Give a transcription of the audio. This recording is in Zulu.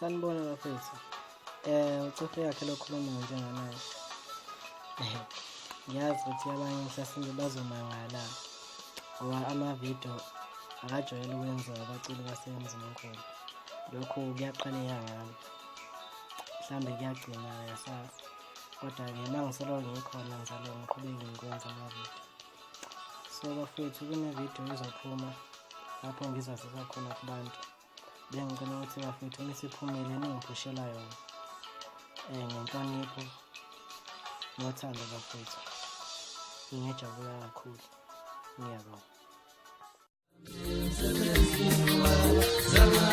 Sanibona bafethu. Ucofe yakhe lokhuluma njenganaye. Ngiyazi ukuthi abanye mhlasimbe bazomangala ngoba ama-video akajwayele ukwenziwa abaculi basemzini enkulu. Lokhu kuyaqaleka ngami. Mhlambe kuyagcina yasazi. Kodwa-ke uma ngisoloko ngikhona ngizalo ngiqhubeke ngikwenza ama-video. So bafethu kune-video izophuma lapho ngizazisa khona kubantu. Bengicela ukuthi bafethu nisiphumele ningiphushela yona. Ngenhlonipho nothando bafethu. Ngiyajabula kakhulu. Ngiyabonga. Zana